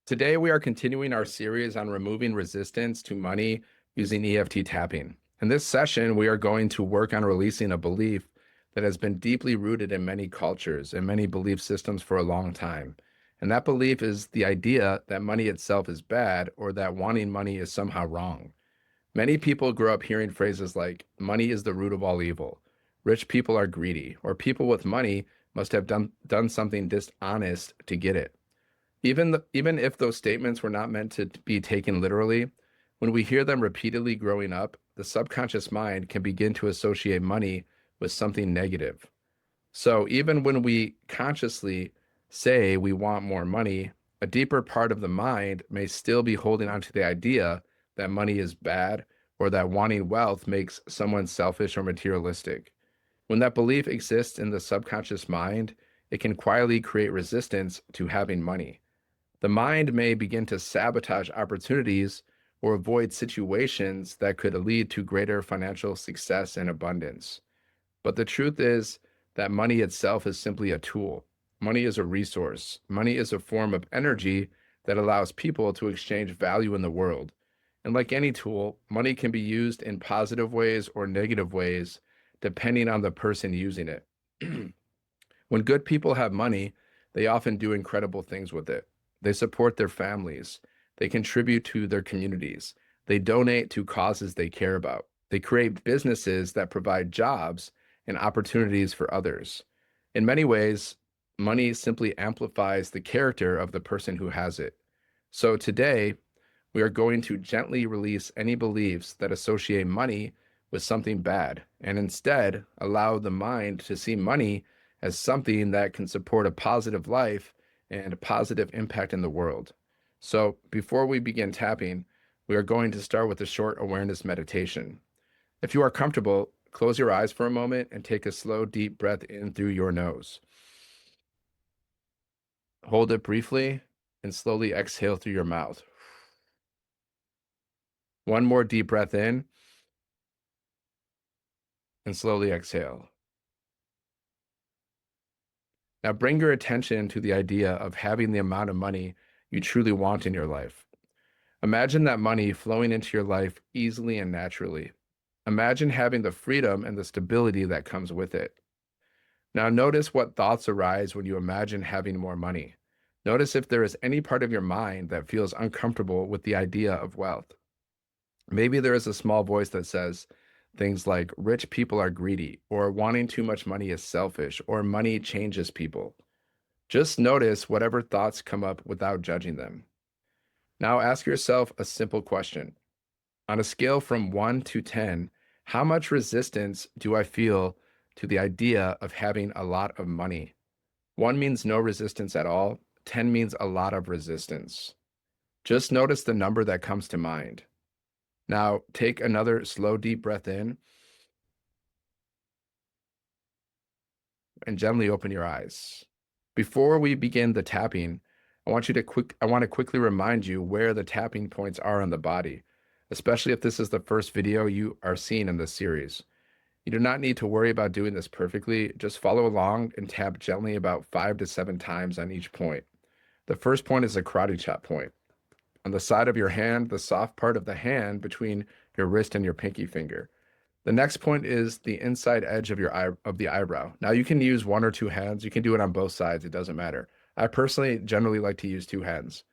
Today, we are continuing our series on removing resistance to money using EFT tapping. In this session, we are going to work on releasing a belief that has been deeply rooted in many cultures and many belief systems for a long time. And that belief is the idea that money itself is bad or that wanting money is somehow wrong. Many people grow up hearing phrases like, money is the root of all evil, rich people are greedy, or people with money must have done something dishonest to get it. Even if those statements were not meant to be taken literally, when we hear them repeatedly growing up, the subconscious mind can begin to associate money with something negative. So even when we consciously say we want more money, a deeper part of the mind may still be holding on to the idea that money is bad or that wanting wealth makes someone selfish or materialistic. When that belief exists in the subconscious mind, it can quietly create resistance to having money. The mind may begin to sabotage opportunities or avoid situations that could lead to greater financial success and abundance. But the truth is that money itself is simply a tool. Money is a resource. Money is a form of energy that allows people to exchange value in the world. And like any tool, money can be used in positive ways or negative ways, depending on the person using it. When good people have money, they often do incredible things with it. They support their families. They contribute to their communities. They donate to causes they care about. They create businesses that provide jobs and opportunities for others. In many ways, money simply amplifies the character of the person who has it. So today, we are going to gently release any beliefs that associate money with something bad and instead allow the mind to see money as something that can support a positive life and a positive impact in the world. So before we begin tapping, we are going to start with a short awareness meditation. If you are comfortable, close your eyes for a moment and take a slow, deep breath in through your nose. Hold it briefly and slowly exhale through your mouth. One more deep breath in and slowly exhale. Now bring your attention to the idea of having the amount of money you truly want in your life. Imagine that money flowing into your life easily and naturally. Imagine having the freedom and the stability that comes with it. Now notice what thoughts arise when you imagine having more money. Notice if there is any part of your mind that feels uncomfortable with the idea of wealth. Maybe there is a small voice that says things like rich people are greedy, or wanting too much money is selfish, or money changes people. Just notice whatever thoughts come up without judging them. Now ask yourself a simple question. On a scale from 1 to 10, how much resistance do I feel to the idea of having a lot of money? 1 means no resistance at all. 10 means a lot of resistance. Just notice the number that comes to mind. Now take another slow, deep breath in and gently open your eyes. Before we begin the tapping, I want to quickly remind you where the tapping points are on the body, especially if this is the first video you are seeing in this series. You do not need to worry about doing this perfectly. Just follow along and tap gently about 5 to 7 times on each point. The first point is a karate chop point. On the side of your hand, the soft part of the hand between your wrist and your pinky finger. The next point is the inside edge of the eyebrow. Now you can use 1 or 2 hands. You can do it on both sides. It doesn't matter. I personally generally like to use 2 hands.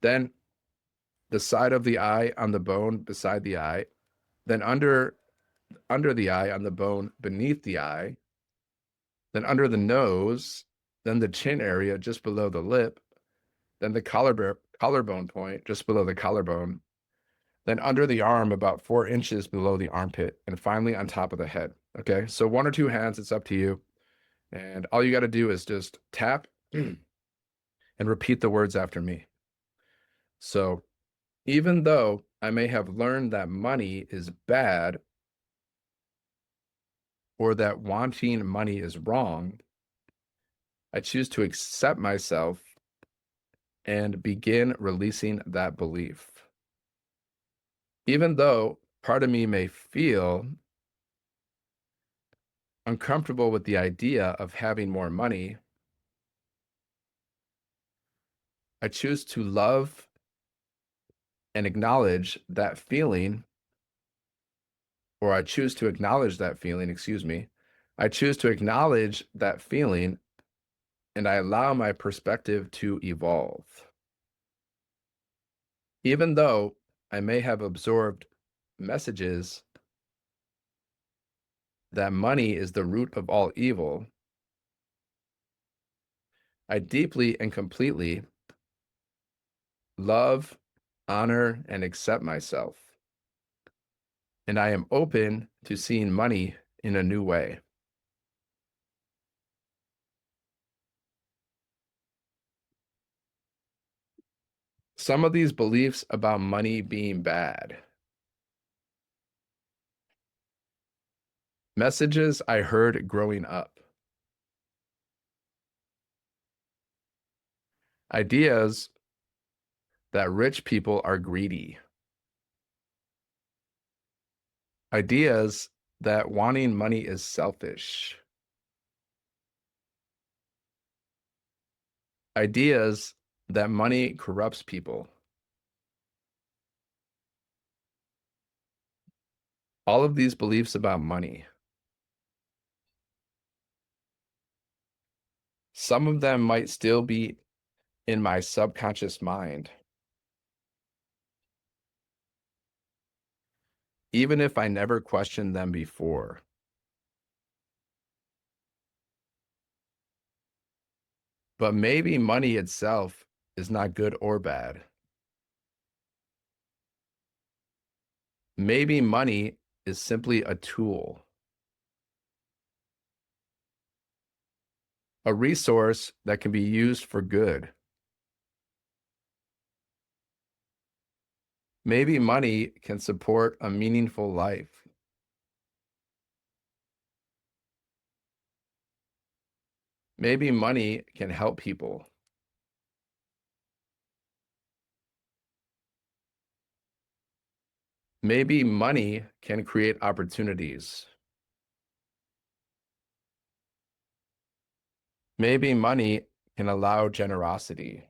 Then the side of the eye on the bone beside the eye. Then under the eye on the bone beneath the eye. Then under the nose. Then the chin area just below the lip. Then the collarbone point just below the collarbone. Then under the arm about 4 inches below the armpit, and finally on top of the head. Okay, so 1 or 2 hands, it's up to you. And all you got to do is just tap and repeat the words after me. So even though I may have learned that money is bad or that wanting money is wrong, I choose to accept myself and begin releasing that belief. Even though part of me may feel uncomfortable with the idea of having more money, I choose to love and acknowledge that feeling, or I choose to acknowledge that feeling, excuse me. I choose to acknowledge that feeling and I allow my perspective to evolve. Even though I may have absorbed messages that money is the root of all evil, I deeply and completely love, honor, and accept myself. And I am open to seeing money in a new way. Some of these beliefs about money being bad. Messages I heard growing up. Ideas that rich people are greedy. Ideas that wanting money is selfish. Ideas that money corrupts people. All of these beliefs about money. Some of them might still be in my subconscious mind, even if I never questioned them before. But maybe money itself is not good or bad. Maybe money is simply a tool, a resource that can be used for good. Maybe money can support a meaningful life. Maybe money can help people. Maybe money can create opportunities. Maybe money can allow generosity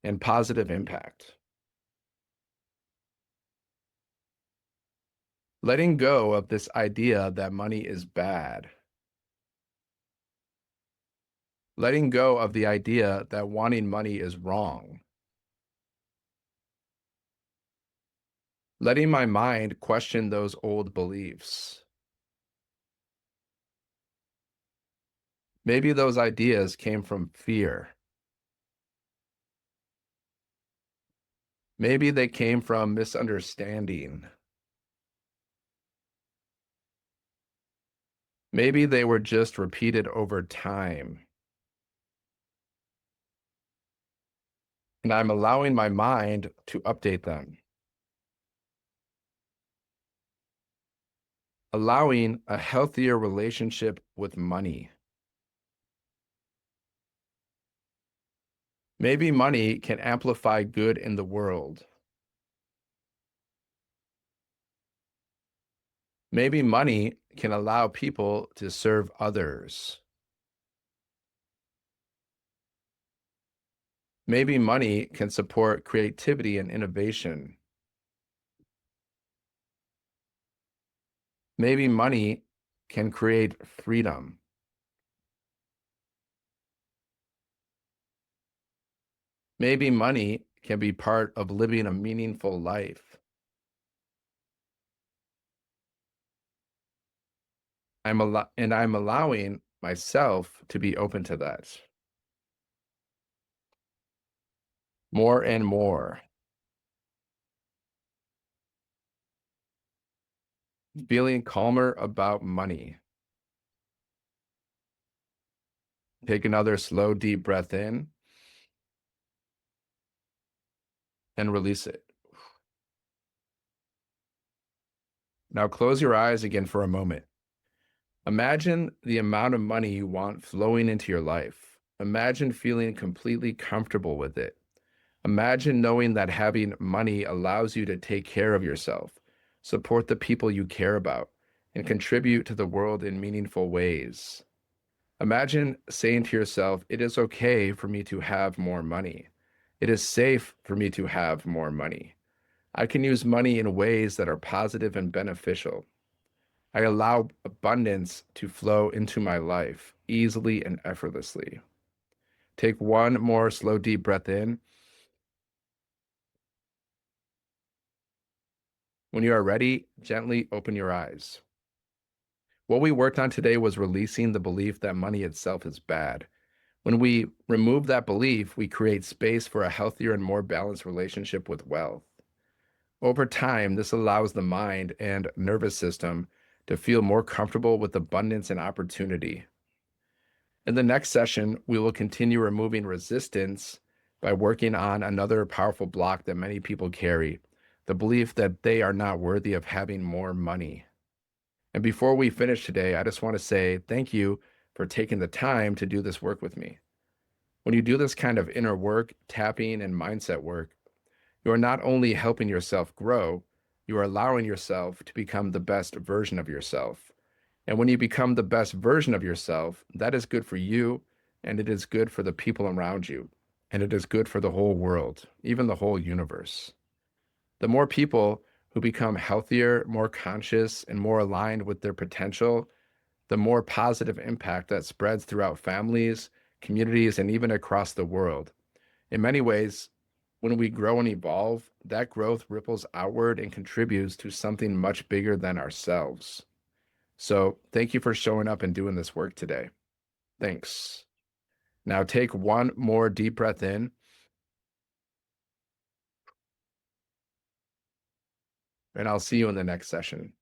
and positive impact. Letting go of this idea that money is bad. Letting go of the idea that wanting money is wrong. Letting my mind question those old beliefs. Maybe those ideas came from fear. Maybe they came from misunderstanding. Maybe they were just repeated over time. And I'm allowing my mind to update them. Allowing a healthier relationship with money. Maybe money can amplify good in the world. Maybe money can allow people to serve others. Maybe money can support creativity and innovation. Maybe money can create freedom. Maybe money can be part of living a meaningful life. I'm allowing myself to be open to that. More and more. Feeling calmer about money. Take another slow, deep breath in and release it. Now close your eyes again for a moment. Imagine the amount of money you want flowing into your life. Imagine feeling completely comfortable with it. Imagine knowing that having money allows you to take care of yourself, support the people you care about, and contribute to the world in meaningful ways. Imagine saying to yourself, it is okay for me to have more money. It is safe for me to have more money. I can use money in ways that are positive and beneficial. I allow abundance to flow into my life easily and effortlessly. Take one more slow, deep breath in. When you are ready, gently open your eyes. What we worked on today was releasing the belief that money itself is bad. When we remove that belief, we create space for a healthier and more balanced relationship with wealth. Over time, this allows the mind and nervous system to feel more comfortable with abundance and opportunity. In the next session, we will continue removing resistance by working on another powerful block that many people carry, the belief that they are not worthy of having more money. And before we finish today, I just want to say thank you for taking the time to do this work with me. When you do this kind of inner work, tapping, and mindset work, you are not only helping yourself grow, you are allowing yourself to become the best version of yourself. And when you become the best version of yourself, that is good for you, and it is good for the people around you, and it is good for the whole world, even the whole universe. The more people who become healthier, more conscious, and more aligned with their potential, the more positive impact that spreads throughout families, communities, and even across the world. In many ways, when we grow and evolve, that growth ripples outward and contributes to something much bigger than ourselves. So, thank you for showing up and doing this work today. Thanks. Now, take one more deep breath in, and I'll see you in the next session.